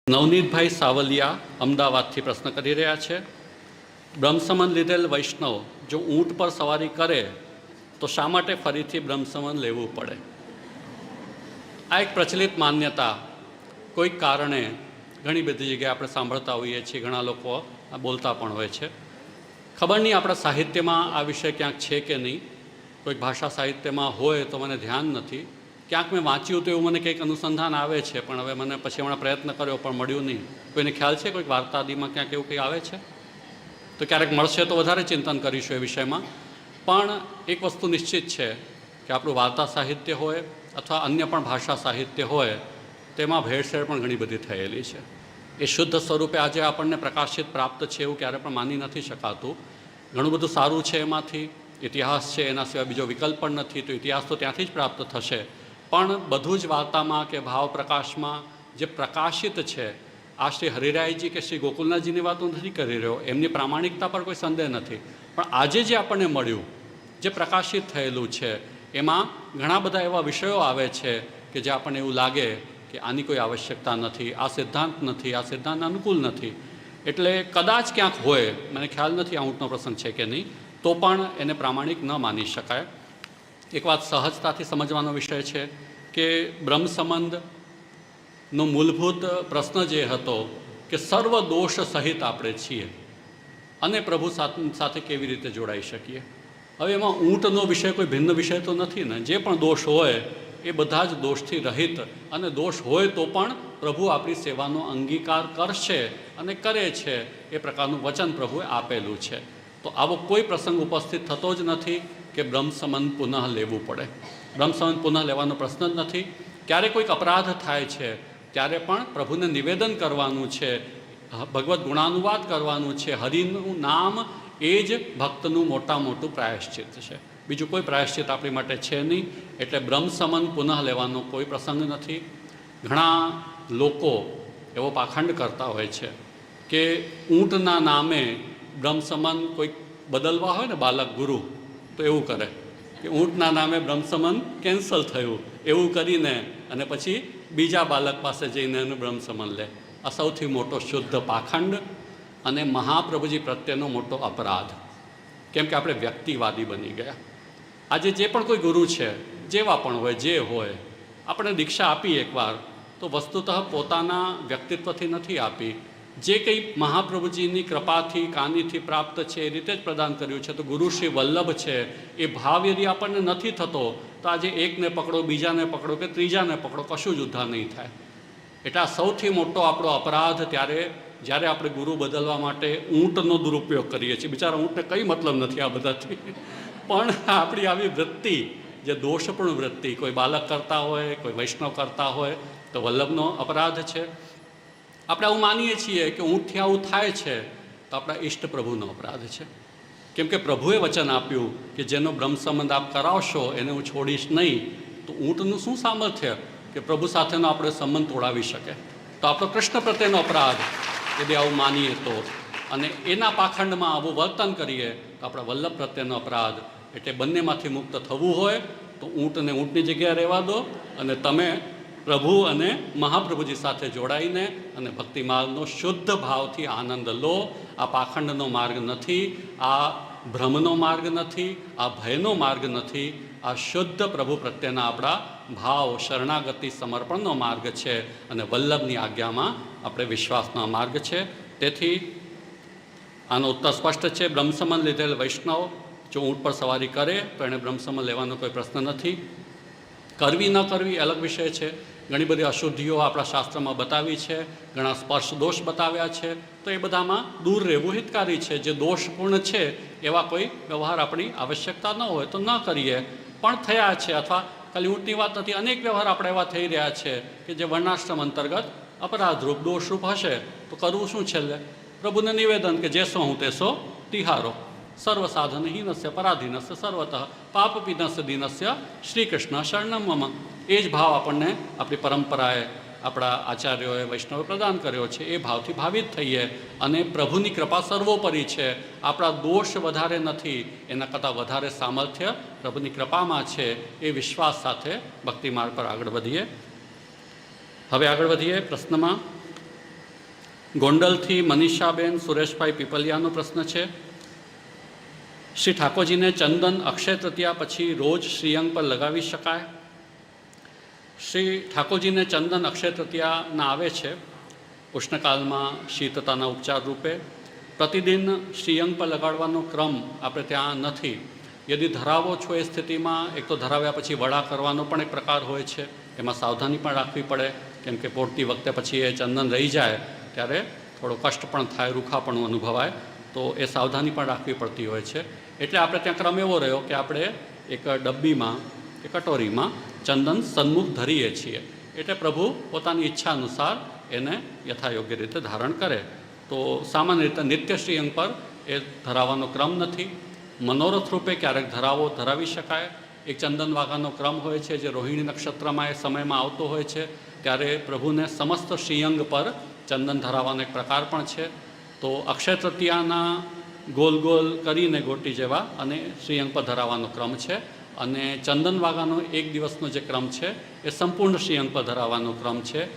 નવનીતભાઈ સાવલિયા અમદાવાદથી પ્રશ્ન કરી રહ્યા છે. બ્રહ્મસમન લીધેલ વૈષ્ણવ જો ઊંટ પર સવારી કરે તો શા માટે ફરીથી બ્રહ્મસમન લેવું પડે? આ એક પ્રચલિત માન્યતા કોઈક કારણે ઘણી બધી જગ્યાએ આપણે સાંભળતા હોઈએ છીએ, ઘણા લોકો બોલતા પણ હોય છે. ખબર નહીં આપણા સાહિત્યમાં આ વિષય ક્યાંક છે કે નહીં. કોઈક ભાષા સાહિત્યમાં હોય તો મને ધ્યાન નથી. ક્યાંક મેં વાંચ્યું તો એવું મને કંઈક અનુસંધાન આવે છે, પણ હવે મને પછી હમણાં પ્રયત્ન કર્યો પણ મળ્યું નહીં. કોઈને ખ્યાલ છે કોઈક વાર્તા આદિમાં ક્યાંક એવું કંઈ આવે છે? તો ક્યારેક મળશે તો વધારે ચિંતન કરીશું એ વિષયમાં. પણ એક વસ્તુ નિશ્ચિત છે કે આપણું વાર્તા સાહિત્ય હોય અથવા અન્ય પણ ભાષા સાહિત્ય હોય તેમાં ભેળસેળ પણ ઘણી બધી થયેલી છે. એ શુદ્ધ સ્વરૂપે આજે આપણને પ્રકાશિત પ્રાપ્ત છે એવું ક્યારે પણ માની નથી શકાતું. ઘણું બધું સારું છે એમાંથી, ઇતિહાસ છે, એના સિવાય બીજો વિકલ્પ પણ નથી, તો ઇતિહાસ તો ત્યાંથી જ પ્રાપ્ત થશે. પણ બધું જ વાર્તામાં કે ભાવ પ્રકાશમાં જે પ્રકાશિત છે, આ શ્રી હરિરાયજી કે શ્રી ગોકુલનાથજીની વાત હું નથી કરી રહ્યો, એમની પ્રામાણિકતા પર કોઈ સંદેહ નથી. પણ આજે જે આપણને મળ્યું, જે પ્રકાશિત થયેલું છે, એમાં ઘણા બધા એવા વિષયો આવે છે કે જે આપણને એવું લાગે કે આની કોઈ આવશ્યકતા નથી, આ સિદ્ધાંત નથી, આ સિદ્ધાંત અનુકૂળ નથી. એટલે કદાચ ક્યાંક હોય, મને ખ્યાલ નથી આ ઊંટનો પ્રસંગ છે કે નહીં, તો પણ એને પ્રામાણિક ન માની શકાય. એક વાત સહજતાથી સમજવાનો વિષય છે કે બ્રહ્મ સંબંધનો મૂળભૂત પ્રશ્ન જે હતો કે સર્વ દોષ સહિત આપણે છીએ અને પ્રભુ સાથે કેવી રીતે જોડાઈ શકીએ. હવે એમાં ઊંટનો વિષય કોઈ ભિન્ન વિષય તો નથી ને. જે પણ દોષ હોય એ બધા જ દોષથી રહિત, અને દોષ હોય તો પણ પ્રભુ આપણી સેવાનો અંગીકાર કરશે અને કરે છે, એ પ્રકારનું વચન પ્રભુએ આપેલું છે. તો આવો કોઈ પ્રસંગ ઉપસ્થિત થતો જ નથી કે બ્રહ્મસંબંધ પુનઃ લેવું પડે. બ્રહ્મસંબંધ પુનઃ લેવાનો પ્રશ્ન જ નથી. ક્યારે કોઈક અપરાધ થાય છે ત્યારે પણ પ્રભુને નિવેદન કરવાનું છે, ભગવદ્ ગુણાનુવાદ કરવાનું છે. હરિનું નામ એ જ ભક્તનું મોટા મોટું પ્રાયશ્ચિત છે. બીજું કોઈ પ્રાયશ્ચિત આપણી માટે છે નહીં. એટલે બ્રહ્મસંબંધ પુનઃ લેવાનો કોઈ પ્રસંગ નથી. ઘણા લોકો એવો પાખંડ કરતા હોય છે કે ઊંટના નામે બ્રહ્મસંબંધ કોઈક બદલવા હોય ને, બાલક ગુરુ, તો એવું કરે કે ઊંટના નામે બ્રહ્મસંબંધ કેન્સલ થયું એવું કરીને અને પછી બીજા બાલક પાસે જઈને એનું બ્રહ્મસંબંધ લે. આ સૌથી મોટો શુદ્ધ પાખંડ અને મહાપ્રભુજી પ્રત્યેનો મોટો અપરાધ. કેમ કે આપણે વ્યક્તિવાદી બની ગયા. આજે જે પણ કોઈ ગુરુ છે, જેવા પણ હોય, જે હોય, આપણે દીક્ષા આપી એકવાર તો વસ્તુતઃ પોતાના વ્યક્તિત્વથી નથી આપી. જે કંઈ મહાપ્રભુજીની કૃપાથી કાનીથી પ્રાપ્ત છે એ રીતે જ પ્રદાન કર્યું છે. તો ગુરુ શ્રી વલ્લભ છે એ ભાવ યદિ આપણને નથી થતો તો આજે એકને પકડો, બીજાને પકડો કે ત્રીજાને પકડો, કશું જ ઉદ્ધાર નહીં થાય. એટલે આ સૌથી મોટો આપણો અપરાધ ત્યારે જ્યારે આપણે ગુરુ બદલવા માટે ઊંટનો દુરુપયોગ કરીએ છીએ. બિચારા ઊંટને કંઈ મતલબ નથી આ બધાથી, પણ આપણી આવી વૃત્તિ, જે દોષપૂર્ણ વૃત્તિ કોઈ બાલક કરતા હોય, કોઈ વૈષ્ણવ કરતા હોય, તો વલ્લભનો અપરાધ છે. આપણે આવું માનીએ છીએ કે ઊંટથી આવું થાય છે તો આપણા ઈષ્ટ પ્રભુનો અપરાધ છે. કેમ કે પ્રભુએ વચન આપ્યું કે જેનો બ્રહ્મ સંબંધ આપ કરાવશો એને હું છોડીશ નહીં. તો ઊંટનું શું સામર્થ્ય કે પ્રભુ સાથેનો આપણે સંબંધ તોડાવી શકે? તો આપણો કૃષ્ણ પ્રત્યેનો અપરાધ यदि આવું માનીએ તો, અને એના પાખંડમાં આવું વર્તન કરીએ તો આપણા વલ્લભ પ્રત્યેનો અપરાધ. એટલે બંનેમાંથી મુક્ત થવું હોય તો ઊંટને ઊંટની જગ્યાએ રહેવા દો અને તમે પ્રભુ અને મહાપ્રભુજી સાથે જોડાઈને અને ભક્તિ માર્ગનો શુદ્ધ ભાવથી આનંદ લો. આ પાખંડનો માર્ગ નથી, આ ભ્રમનો માર્ગ નથી, આ ભયનો માર્ગ નથી. આ શુદ્ધ પ્રભુ પ્રત્યેના આપણા ભાવ, શરણાગતિ, સમર્પણનો માર્ગ છે અને વલ્લભની આજ્ઞામાં આપણે વિશ્વાસનો માર્ગ છે. તેથી આનો ઉત્તર સ્પષ્ટ છે. બ્રહ્મસંબંધ લીધેલ વૈષ્ણવ જો ઊંટ પર સવારી કરે તો એણે બ્રહ્મસંબંધ લેવાનો કોઈ પ્રશ્ન નથી. કરવી ન કરવી અલગ વિષય છે. ઘણી બધી અશુદ્ધિઓ આપણા શાસ્ત્રમાં બતાવી છે, ઘણા સ્પર્શ દોષ બતાવ્યા છે. તો એ બધામાં દૂર રહેવું હિતકારી છે. જે દોષપૂર્ણ છે એવા કોઈ વ્યવહાર આપણી આવશ્યકતા ન હોય તો ન કરીએ. પણ થયા છે, અથવા ખાલી ઊંટની વાત નથી, અનેક વ્યવહાર આપણે એવા થઈ રહ્યા છે કે જે વર્ણાશ્રમ અંતર્ગત અપરાધરૂપ, દોષરૂપ હશે. તો કરવું શું છેલ્લે? પ્રભુને નિવેદન કે જેસો હું તેસો તિહારો, સર્વ સાધન હીનસ્ય પરાધીનસ્ય સર્વતઃ પાપપીનસ્ય દીનસ્ય શ્રી કૃષ્ણ શરણમ મમ. એ જ ભાવ આપણને આપણી પરંપરાએ, આપણા આચાર્યોએ, વૈષ્ણવે પ્રદાન કર્યો છે. એ ભાવથી ભાવિત થઈએ અને પ્રભુની કૃપા સર્વોપરી છે. આપણા દોષ વધારે નથી, એના કરતાં વધારે સામર્થ્ય પ્રભુની કૃપામાં છે. એ વિશ્વાસ સાથે ભક્તિ માર્ગ પર આગળ વધીએ. હવે આગળ વધીએ પ્રશ્નમાં. ગોંડલથી મનીષાબેન સુરેશભાઈ પીપલિયાનો પ્રશ્ન છે. શ્રી ઠાકોરજીને ચંદન અક્ષય તૃતીયા પછી રોજ શ્રીઅંગ પર લગાવી શકાય? શ્રી ઠાકોરજીને ચંદન અક્ષય તૃતીયાના આવે છે ઉષ્ણકાલમાં શીતળતાના ઉપચાર રૂપે. પ્રતિદિન શ્રીઅંગ પર લગાડવાનો ક્રમ આપણે ત્યાં નથી. યદિ ધરાવો છો એ સ્થિતિમાં એક તો ધરાવ્યા પછી વડા કરવાનો પણ એક પ્રકાર હોય છે, એમાં સાવધાની પણ રાખવી પડે, કેમ કે પોળતી વખતે પછી એ ચંદન રહી જાય ત્યારે થોડો કષ્ટ પણ થાય, રૂખાપણું અનુભવાય, તો એ સાવધાની પણ રાખવી પડતી હોય છે. એટલે આપણે ત્યાં ક્રમ એવો રહ્યો કે આપણે એક ડબ્બીમાં કે કટોરીમાં ચંદન સન્મુખ ધરીએ છીએ, એટલે પ્રભુ પોતાની ઈચ્છા અનુસાર એને યથાયોગ્ય રીતે ધારણ કરે. તો સામાન્ય રીતે નિત્ય શ્રીઅંગ પર એ ધરાવવાનો ક્રમ નથી. મનોરથ રૂપે ક્યારેક ધરાવી શકાય. એક ચંદન વાગાનો ક્રમ હોય છે જે રોહિણી નક્ષત્રમાં એ સમયમાં આવતો હોય છે, ત્યારે પ્રભુને સમસ્ત શ્રીઅંગ પર ચંદન ધરાવવાનો એક પ્રકાર પણ છે. તો અક્ષય તૃતીયાના ગોલ ગોલ કરીને ગોટી જેવા અને શ્રીઅંગ પર ધરાવવાનો ક્રમ છે, અને ચંદન વાગાનો એક દિવસનો જે ક્રમ છે એ સંપૂર્ણ શ્રીઅંગ પર ધરાવવાનો ક્રમ છે.